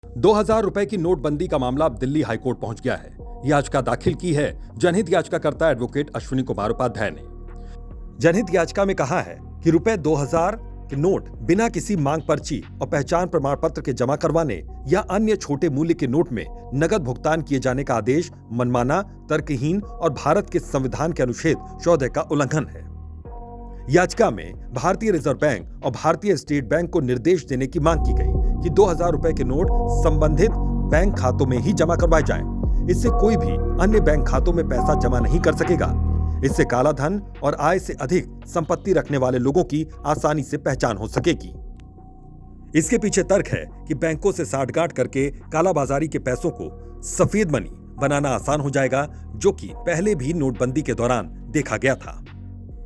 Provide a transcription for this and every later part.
2000 रुपए की नोटबंदी का मामला अब दिल्ली हाईकोर्ट पहुंच गया है। याचिका दाखिल की है जनहित याचिकाकर्ता एडवोकेट अश्विनी कुमार उपाध्याय ने। जनहित याचिका में कहा है कि रुपए 2000 के नोट बिना किसी मांग पर्ची और पहचान प्रमाण पत्र के जमा करवाने या अन्य छोटे मूल्य के नोट में नगद भुगतान किए जाने का आदेश मनमाना, तर्कहीन और भारत के संविधान के अनुच्छेद 14 का उल्लंघन है। याचिका में भारतीय रिजर्व बैंक और भारतीय स्टेट बैंक को निर्देश देने की मांग की गई कि 2000 रुपए के नोट संबंधित बैंक खातों में ही जमा करवाए जाएं। इससे कोई भी अन्य बैंक खातों में पैसा जमा नहीं कर सकेगा। इससे काला धन और आय से अधिक संपत्ति रखने वाले लोगों की आसानी से पहचान हो सकेगी। इसके पीछे तर्क है कि बैंकों से साठगांठ करके कालाबाजारी के पैसों को सफेद मनी बनाना आसान हो जाएगा, जो कि पहले भी नोटबंदी के दौरान देखा गया था।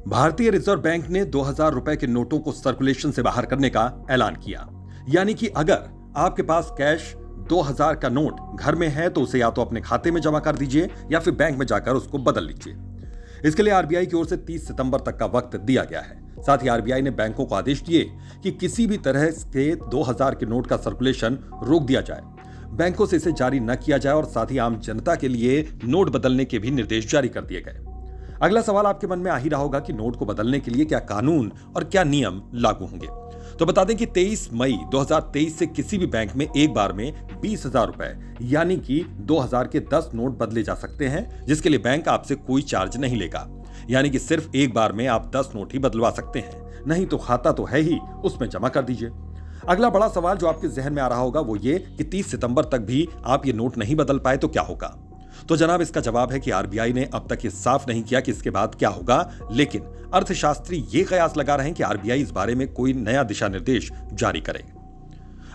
भारतीय रिजर्व बैंक ने 2000 रुपए के नोटों को सर्कुलेशन से बाहर करने का ऐलान किया। यानी कि अगर आपके पास कैश 2000 का नोट घर में है तो उसे या तो अपने खाते में जमा कर दीजिए या फिर बैंक में जाकर उसको बदल लीजिए। इसके लिए आरबीआई की ओर से 30 सितंबर तक का वक्त दिया गया है। साथ ही आरबीआई ने बैंकों को आदेश दिए कि किसी भी तरह के 2000 के नोट का सर्कुलेशन रोक दिया जाए, बैंकों से इसे जारी न किया जाए और साथ ही आम जनता के लिए नोट बदलने के भी निर्देश जारी कर दिए गए। अगला सवाल आपके मन में आ ही रहा होगा कि नोट को बदलने के लिए क्या कानून और क्या नियम लागू होंगे। तो बता दें कि 23 मई 2023 से किसी भी बैंक में एक बार में 20,000 रुपए यानी कि 2000 के 10 नोट बदले जा सकते हैं, जिसके लिए बैंक आपसे कोई चार्ज नहीं लेगा। यानी कि सिर्फ एक बार में आप 10 नोट ही बदलवा सकते हैं, नहीं तो खाता तो है ही, उसमें जमा कर दीजिए। अगला बड़ा सवाल जो आपके जहन में आ रहा होगा वो ये कि 30 सितंबर तक भी आप ये नोट नहीं बदल पाए तो क्या होगा। तो जनाब, इसका जवाब है कि आरबीआई ने अब तक ये साफ नहीं किया कि इसके बाद क्या होगा, लेकिन अर्थशास्त्री ये कयास लगा रहे हैं कि आरबीआई इस बारे में कोई नया दिशा निर्देश जारी करे।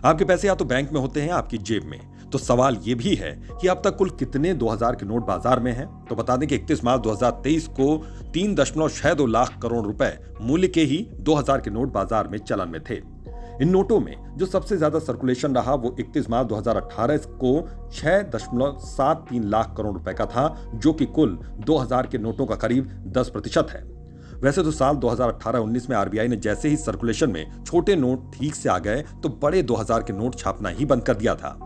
आपके पैसे या तो बैंक में होते हैं आपकी जेब में, तो सवाल ये भी है कि अब तक कुल कितने 2000 के नोट बाजार में हैं। तो बता दें कि 31 मार्च 2023 को 3.62 लाख करोड़ रुपए मूल्य के ही 2000 के नोट बाजार में चलन में थे। इन नोटों में जो सबसे ज्यादा सर्कुलेशन रहा वो 31 मार्च 2018 को 6.73 लाख करोड़ रुपए का था, जो कि कुल 2000 के नोटों का करीब 10% है। वैसे तो साल 2018-19 में आरबीआई ने जैसे ही सर्कुलेशन में छोटे नोट ठीक से आ गए तो बड़े 2000 के नोट छापना ही बंद कर दिया था।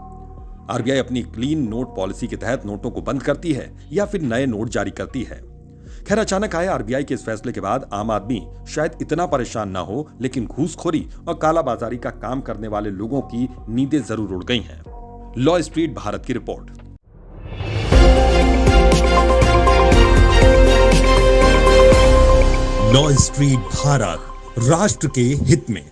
आरबीआई अपनी क्लीन नोट पॉलिसी के तहत नोटों को बंद करती है या फिर नए नोट जारी करती है। खैर, अचानक आए आरबीआई के इस फैसले के बाद आम आदमी शायद इतना परेशान ना हो, लेकिन घूसखोरी और कालाबाजारी का काम करने वाले लोगों की नींदें जरूर उड़ गई हैं। लॉ स्ट्रीट भारत की रिपोर्ट। लॉ स्ट्रीट भारत, राष्ट्र के हित में।